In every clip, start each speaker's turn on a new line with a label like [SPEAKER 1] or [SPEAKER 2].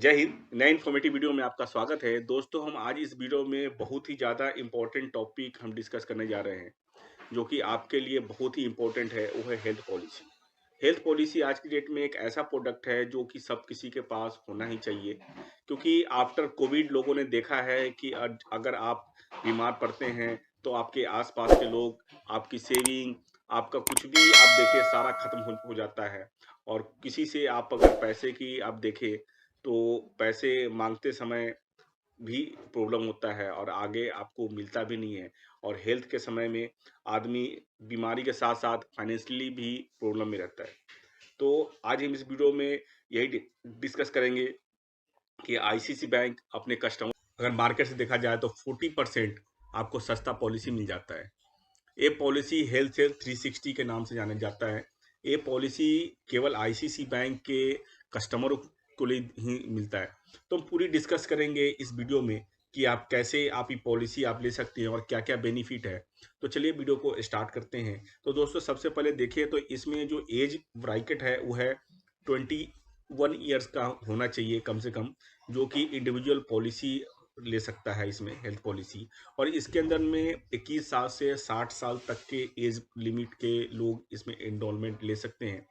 [SPEAKER 1] जय हिंद। नए informative video में आपका स्वागत है। दोस्तों, हम आज इस वीडियो में बहुत ही ज़्यादा इम्पोर्टेंट टॉपिक हम डिस्कस करने जा रहे हैं, जो कि आपके लिए बहुत ही इम्पोर्टेंट है, वो है हेल्थ पॉलिसी। हेल्थ पॉलिसी आज की डेट में एक ऐसा प्रोडक्ट है जो कि सब किसी के पास होना ही चाहिए, क्योंकि आफ्टर कोविड लोगों ने देखा है कि अगर आप बीमार पड़ते हैं, तो आपके आस-पास के लोग, आपकी सेविंग, आपका कुछ भी आप देखिए सारा खत्म हो जाता है। और किसी से आप अगर पैसे की आप देखें, तो पैसे माँगते समय भी प्रॉब्लम होता है और आगे आपको मिलता भी नहीं है। और हेल्थ के समय में आदमी बीमारी के साथ-साथ फाइनेंशियली भी प्रॉब्लम में रहता है। तो आज हम इस वीडियो में यही डिस्कस करेंगे कि आईसीसी बैंक अपने कस्टमर, अगर मार्केट से देखा जाए तो 40% आपको सस्ता पॉलिसी मिल जाता है। ये पॉलिसी हेल्थ हेल्थ 360 के नाम से जाना जाता है। ये पॉलिसी केवल आईसीसी बैंक के कस्टमरों को लिए ही मिलता है। तो हम पूरी डिस्कस करेंगे इस वीडियो में कि आप कैसे आप ये पॉलिसी आप ले सकते हैं और क्या-क्या बेनिफिट है। तो चलिए वीडियो को स्टार्ट करते हैं। तो दोस्तों, सबसे पहले देखिए तो इसमें जो एज ब्रैकेट है वो है 21 ईयर्स का होना चाहिए कम से कम, जो कि इंडिविजुअल पॉलिसी ले सकता है इसमें हेल्थ पॉलिसी। और इसके अंदर में 21 साल से 60 साल तक के एज लिमिट के लोग इसमें एनरोलमेंट ले सकते हैं।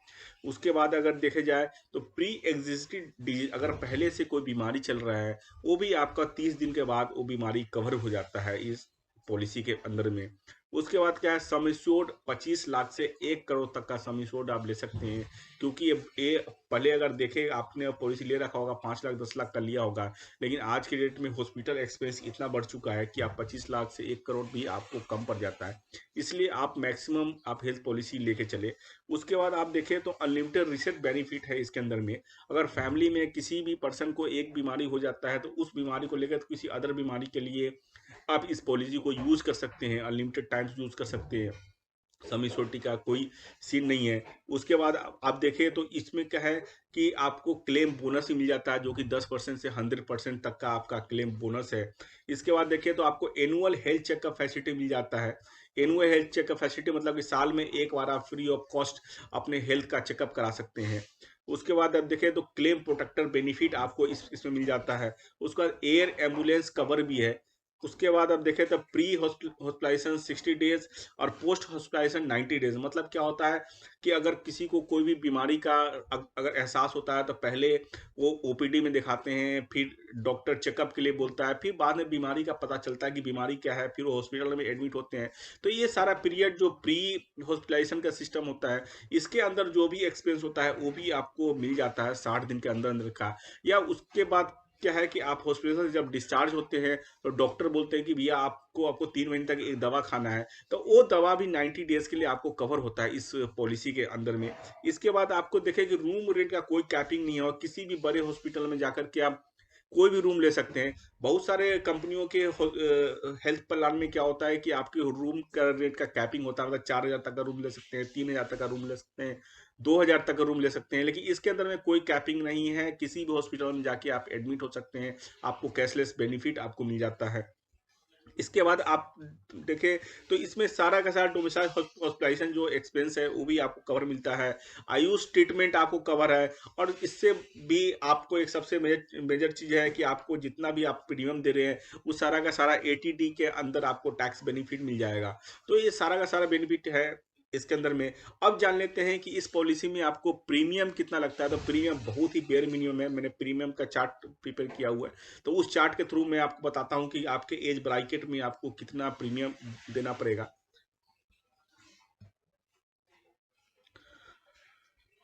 [SPEAKER 1] उसके बाद अगर देखे जाए तो प्री एग्जिस्टिंग डिजीज, अगर पहले से कोई बीमारी चल रहा है, वो भी आपका 30 दिन के बाद वो बीमारी कवर हो जाता है इस पॉलिसी के अंदर में। उसके बाद क्या है, सम एश्योर्ड 25 लाख से 1 करोड़ तक का सम एश्योर्ड आप ले सकते हैं। क्योंकि ये पहले अगर देखें, आपने पॉलिसी ले रखा होगा 5 लाख 10 लाख का लिया होगा, लेकिन आज की डेट में हॉस्पिटल एक्सपेंस इतना बढ़ चुका है कि आप 25 लाख से 1 करोड़ भी आपको कम पड़ जाता है। इसलिए आप मैक्सिमम आप हेल्थ पॉलिसी लेके चले। उसके बाद आप देखें तो अनलिमिटेड रिसर्च बेनिफिट है इसके अंदर में। अगर फैमिली में किसी भी पर्सन को एक बीमारी हो जाता है, तो उस बीमारी को लेकर किसी अदर बीमारी के लिए आप इस पॉलिसी को यूज़ कर सकते हैं, अनलिमिटेड टाइम्स यूज़ कर सकते हैं। समी छोटी का कोई सीन नहीं है। उसके बाद आप देखें तो इसमें क्या है कि आपको क्लेम बोनस ही मिल जाता है, जो कि 10% से 100% तक का आपका क्लेम बोनस है। इसके बाद देखिए तो आपको एनुअल हेल्थ चेकअप फैसिलिटी मिल जाता है। एनुअल हेल्थ चेकअप फैसिलिटी मतलब कि साल में एक बार आप फ्री ऑफ कॉस्ट अपने हेल्थ का चेकअप करा सकते हैं। उसके बाद आप देखें तो क्लेम प्रोटेक्टर बेनिफिट आपको इसमें मिल जाता है। उसके बाद एयर एम्बुलेंस कवर भी है। उसके बाद आप देखें तो प्री हॉस्पिटलाइजेशन 60 डेज और पोस्ट हॉस्पिटलाइजेशन 90 डेज। मतलब क्या होता है कि अगर किसी को कोई भी बीमारी का अगर एहसास होता है, तो पहले वो ओपीडी में दिखाते हैं, फिर डॉक्टर चेकअप के लिए बोलता है, फिर बाद में बीमारी का पता चलता है कि बीमारी क्या है, फिर वो हॉस्पिटल में एडमिट होते हैं। तो ये सारा पीरियड जो प्री हॉस्पिटलाइजेशन का सिस्टम होता है, इसके अंदर जो भी एक्सपेंस होता है वो भी आपको मिल जाता है 60 दिन के अंदर अंदर का। या उसके बाद क्या है कि आप हॉस्पिटल से जब डिस्चार्ज होते हैं, तो डॉक्टर बोलते हैं कि भैया आपको 3 महीने तक एक दवा खाना है, तो वो दवा भी 90 डेज के लिए आपको कवर होता है इस पॉलिसी के अंदर में। इसके बाद आपको देखें कि रूम रेंट का कोई कैपिंग नहीं है, और किसी भी बड़े हॉस्पिटल में जाकर के आप कोई भी रूम ले सकते हैं। बहुत सारे कंपनियों के हेल्थ प्लान में क्या होता है कि आपके रूम का रेट का कैपिंग होता है, मतलब 4,000 तक का रूम ले सकते हैं, 3,000 तक का रूम ले सकते हैं, 2,000 तक का रूम ले सकते हैं। लेकिन इसके अंदर में कोई कैपिंग नहीं है, किसी भी हॉस्पिटल में जाके आप एडमिट हो सकते हैं, आपको कैशलेस बेनिफिट आपको मिल जाता है। इसके बाद आप देखें तो इसमें सारा का सारा डोमिसाइल हॉस्पिटलाइजेशन जो एक्सपेंस है वो भी आपको कवर मिलता है। आयुष ट्रीटमेंट आपको कवर है। और इससे भी आपको एक सबसे मेजर मेजर चीज़ है कि आपको जितना भी आप प्रीमियम दे रहे हैं, वो सारा का सारा एटीडी के अंदर आपको टैक्स बेनिफिट मिल जाएगा। तो ये सारा का सारा बेनिफिट है इसके अंदर में। अब जान लेते हैं कि इस पॉलिसी में आपको प्रीमियम कितना लगता है। तो प्रीमियम बहुत ही बेयर मिनिमम है। मैंने प्रीमियम का चार्ट प्रिपेयर किया हुआ है, तो उस चार्ट के थ्रू मैं आपको बताता हूं कि आपके एज ब्रैकेट में आपको कितना प्रीमियम देना पड़ेगा।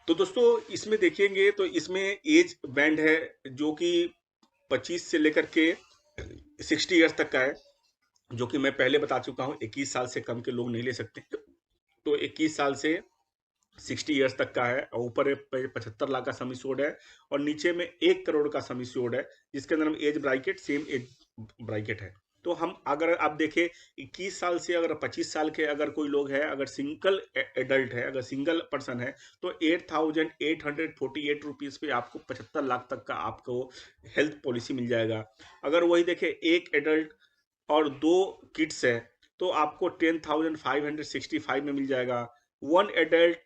[SPEAKER 1] तो दोस्तों, इसमें देखेंगे तो इसमें एज बैंड है, जो कि 25 से लेकर के 60 ईयर्स तक का है, जो कि मैं पहले बता चुका हूं 21 साल से कम के लोग नहीं ले सकते। तो 21 साल से 60 ईयर्स तक का है, और ऊपर 75 लाख का सम एश्योर्ड है, और नीचे में 1 करोड़ का सम एश्योर्ड है, जिसके अंदर हम age bracket same age bracket है। तो हम अगर आप देखें 21 साल से अगर 25 साल के अगर कोई लोग है, अगर सिंगल एडल्ट है, अगर सिंगल पर्सन है, तो 8,848 रुपीज पे आपको 75 लाख तक का आपको हेल्थ पॉलिसी मिल जाएगा। अगर वही देखें एक एडल्ट और 2 किड्स है, तो आपको 10,565 में मिल जाएगा। वन एडल्ट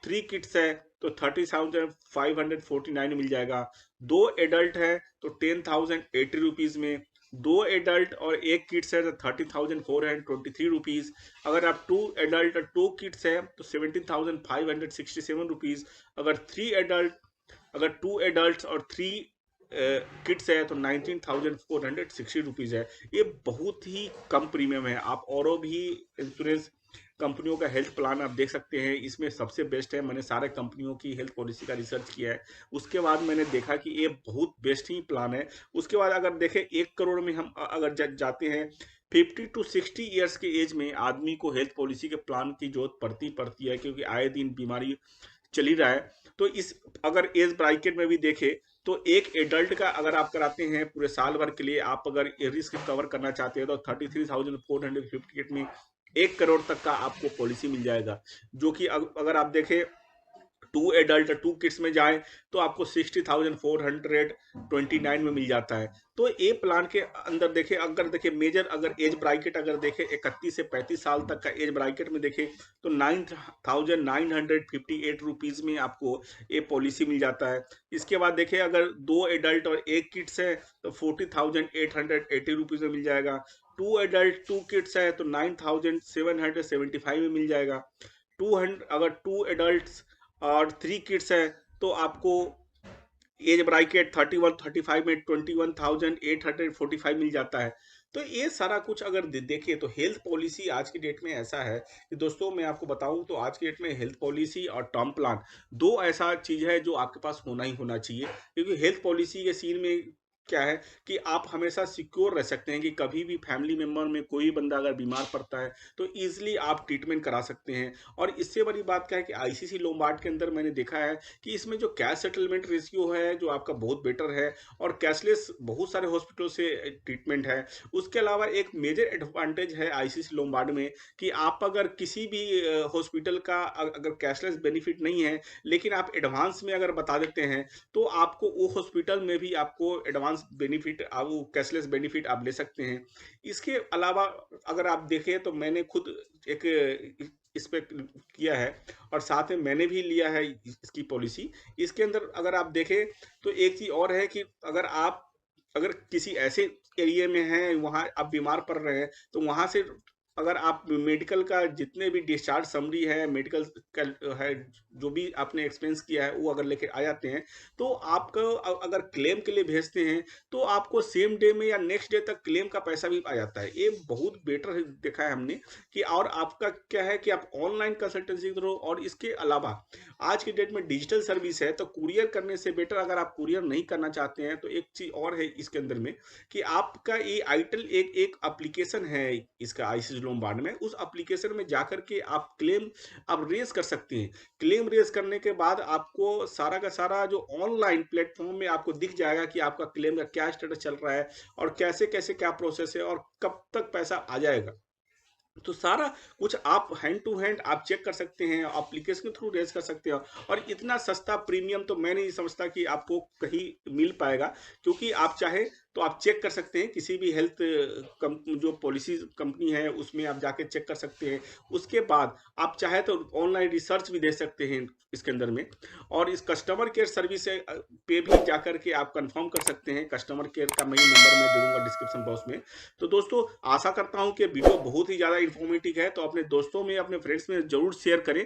[SPEAKER 1] 3 किड्स है तो 30,549 मिल जाएगा। 2 एडल्ट है तो 10,080 रुपीज में। 2 एडल्ट और 1 किड्स है तो 30,423 रुपीज। अगर आप 2 एडल्ट और 2 किड्स है तो 17,567 रुपीज। अगर 2 एडल्ट और 3 किड्स है तो 19,460 रुपीज है। ये बहुत ही कम प्रीमियम है। आप और भी इंश्योरेंस कंपनियों का हेल्थ प्लान आप देख सकते हैं, इसमें सबसे बेस्ट है। मैंने सारे कंपनियों की हेल्थ पॉलिसी का रिसर्च किया है, उसके बाद मैंने देखा कि ये बहुत बेस्ट ही प्लान है। उसके बाद अगर देखें 1 करोड़ में हम अगर जाते हैं, 50 to 60 ईयर्स के एज में आदमी को हेल्थ पॉलिसी के प्लान की जरूरत पड़ती है, क्योंकि आए दिन बीमारी चल ही रहा है। तो इस अगर एज ब्रैकेट में भी देखें तो एक एडल्ट का अगर आप कराते हैं पूरे साल भर के लिए, आप अगर रिस्क कवर करना चाहते हैं तो 33,458 में 1 करोड़ तक का आपको पॉलिसी मिल जाएगा। जो कि अगर आप देखें 2 एडल्ट 2 किड्स में जाए तो आपको 60,429 में मिल जाता है। तो ये प्लान के अंदर देखें, अगर देखें मेजर अगर एज ब्रैकेट अगर देखें 31 से 35 साल तक का एज ब्रैकेट में देखें तो 9,958 रुपीज में आपको ये पॉलिसी मिल जाता है। इसके बाद देखें अगर 2 एडल्ट और 1 किड्स है तो 40,880 रुपीज में मिल जाएगा। 2 एडल्ट 2 किड्स है तो 9,775 में मिल जाएगा। 200 अगर 2 एडल्ट और 3 किड्स है तो आपको एज ब्रैकेट 31-35 में 21,845 मिल जाता है। तो ये सारा कुछ अगर देखें तो हेल्थ पॉलिसी आज की डेट में ऐसा है कि दोस्तों मैं आपको बताऊं तो आज की डेट में हेल्थ पॉलिसी और टर्म प्लान दो ऐसा चीज है जो आपके पास होना ही होना चाहिए। क्योंकि हेल्थ पॉलिसी के सीन में क्या है कि आप हमेशा सिक्योर रह सकते हैं कि कभी भी फैमिली मेंबर में कोई बंदा अगर बीमार पड़ता है तो इजीली आप ट्रीटमेंट करा सकते हैं। और इससे बड़ी बात क्या है कि आईसीसी लोम्बार्ड के अंदर मैंने देखा है कि इसमें जो कैश सेटलमेंट रेशियो है जो आपका बहुत बेटर है, और कैशलेस बहुत सारे हॉस्पिटल से ट्रीटमेंट है। उसके अलावा एक मेजर एडवांटेज है आईसीसी लोम्बार्ड में कि आप अगर किसी भी हॉस्पिटल का अगर कैशलेस बेनिफिट नहीं है लेकिन आप एडवांस में अगर बता देते हैं तो आपको वो हॉस्पिटल में भी आपको एडवांस बेनिफिट आप कैशलेस बेनिफिट आप ले सकते हैं। इसके अलावा अगर आप देखें तो मैंने खुद एक इस पे किया है और साथ में मैंने भी लिया है इसकी पॉलिसी। इसके अंदर अगर आप देखें तो एक चीज और है कि अगर किसी ऐसे एरिया में हैं वहां आप बीमार पड़ रहे हैं तो वहां से अगर आप मेडिकल का जितने भी डिस्चार्ज समरी है, मेडिकल का है, जो भी आपने एक्सपेंस किया है वो अगर लेके आ जाते हैं तो आपको अगर क्लेम के लिए भेजते हैं तो आपको सेम डे में या नेक्स्ट डे तक क्लेम का पैसा भी आ जाता है। ये बहुत बेटर देखा है हमने कि और आपका क्या है कि आप ऑनलाइन कंसल्टेंसी करो। और इसके अलावा आज की डेट में डिजिटल सर्विस है तो कुरियर करने से बेटर अगर आप कुरियर नहीं करना चाहते हैं तो एक चीज और है इसके अंदर में कि आपका ये आइटल एक एप्लीकेशन है इसका आईसीसी लोम्बार्ड में, उस एप्लीकेशन में जाकर के आप क्लेम आप रेज कर सकते हैं। क्लेम रेज करने के बाद आपको सारा का सारा जो ऑनलाइन प्लेटफॉर्म में आपको दिख जाएगा कि आपका क्लेम का क्या स्टेटस चल रहा है और कैसे कैसे क्या प्रोसेस है और कब तक पैसा आ जाएगा। तो सारा कुछ आप हैंड टू हैंड आप चेक कर सकते हैं, एप्लीकेशन के थ्रू रेज कर सकते हो। और इतना सस्ता प्रीमियम तो मैं नहीं समझता कि आपको कहीं मिल पाएगा। क्योंकि आप चाहे तो आप चेक कर सकते हैं किसी भी हेल्थ जो पॉलिसी कंपनी है उसमें आप जाके चेक कर सकते हैं। उसके बाद आप चाहे तो ऑनलाइन रिसर्च भी दे सकते हैं इसके अंदर में। और इस कस्टमर केयर सर्विस पे भी जाकर के आप कंफर्म कर सकते हैं। कस्टमर केयर का मैं नंबर मैं दे दूंगा डिस्क्रिप्शन बॉक्स में। तो दोस्तों आशा करता हूं कि वीडियो बहुत ही ज़्यादा इन्फॉर्मेटिव है, तो अपने दोस्तों में अपने फ्रेंड्स में जरूर शेयर करें।